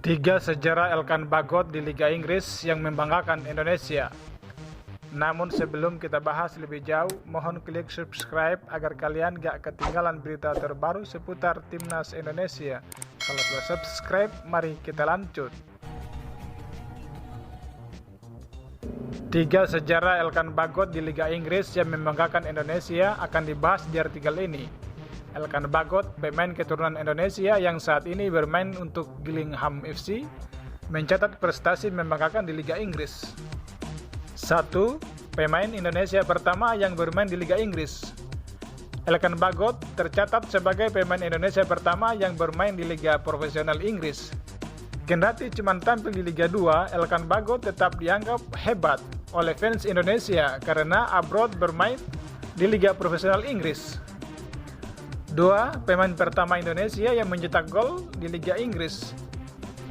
Tiga sejarah Elkan Bagot di Liga Inggris yang membanggakan Indonesia. Namun sebelum kita bahas lebih jauh, mohon klik subscribe agar kalian gak ketinggalan berita terbaru seputar Timnas Indonesia. Kalau sudah subscribe, mari kita lanjut. Tiga sejarah Elkan Bagot di Liga Inggris yang membanggakan Indonesia akan dibahas di artikel ini. Elkan Bagot, pemain keturunan Indonesia yang saat ini bermain untuk Gillingham FC, mencatat prestasi membanggakan di Liga Inggris. 1. Pemain Indonesia pertama yang bermain di Liga Inggris. Elkan Bagot tercatat sebagai pemain Indonesia pertama yang bermain di Liga Profesional Inggris. Kendati cuma tampil di Liga 2, Elkan Bagot tetap dianggap hebat oleh fans Indonesia karena abroad bermain di Liga Profesional Inggris. 2. Pemain pertama Indonesia yang mencetak gol di Liga Inggris.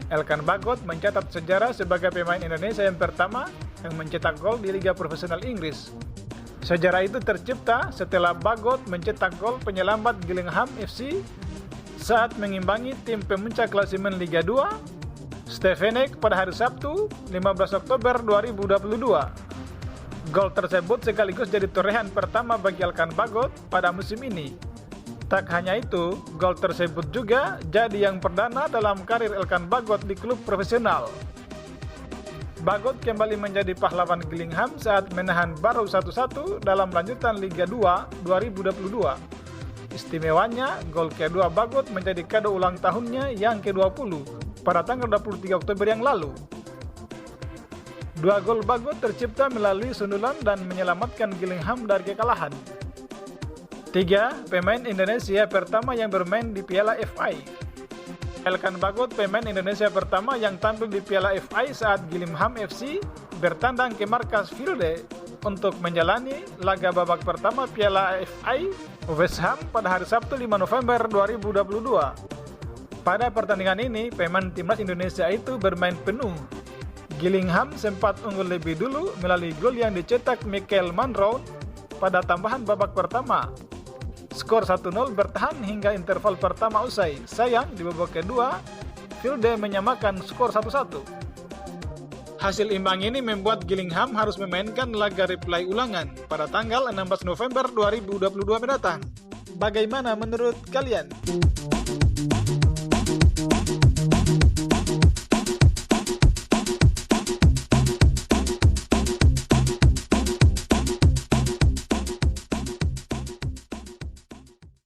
Elkan Bagot mencatat sejarah sebagai pemain Indonesia yang pertama yang mencetak gol di Liga Profesional Inggris. Sejarah itu tercipta setelah Bagot mencetak gol penyelamat Gillingham FC saat mengimbangi tim pemuncak klasemen Liga 2, Stevenage pada hari Sabtu, 15 Oktober 2022. Gol tersebut sekaligus jadi torehan pertama bagi Elkan Bagot pada musim ini. Tak hanya itu, gol tersebut juga jadi yang perdana dalam karir Elkan Bagot di klub profesional. Bagot kembali menjadi pahlawan Gillingham saat menahan Barrow 1-1 dalam lanjutan Liga 2 2022. Istimewanya, gol kedua Bagot menjadi kado ulang tahunnya yang ke-20 pada tanggal 23 Oktober yang lalu. Dua gol Bagot tercipta melalui sundulan dan menyelamatkan Gillingham dari kekalahan. 3. Pemain Indonesia pertama yang bermain di Piala FA. Elkan Bagot, pemain Indonesia pertama yang tampil di Piala FA saat Gillingham FC bertandang ke markas Fielde untuk menjalani laga babak pertama Piala FA West Ham pada hari Sabtu 5 November 2022. Pada pertandingan ini, pemain timnas Indonesia itu bermain penuh. Gillingham sempat unggul lebih dulu melalui gol yang dicetak Michael Monroe pada tambahan babak pertama. Skor 1-0 bertahan hingga interval pertama usai. Sayang, di babak kedua, Fielde menyamakan skor 1-1. Hasil imbang ini membuat Gillingham harus memainkan laga replay ulangan pada tanggal 16 November 2022 mendatang. Bagaimana menurut kalian?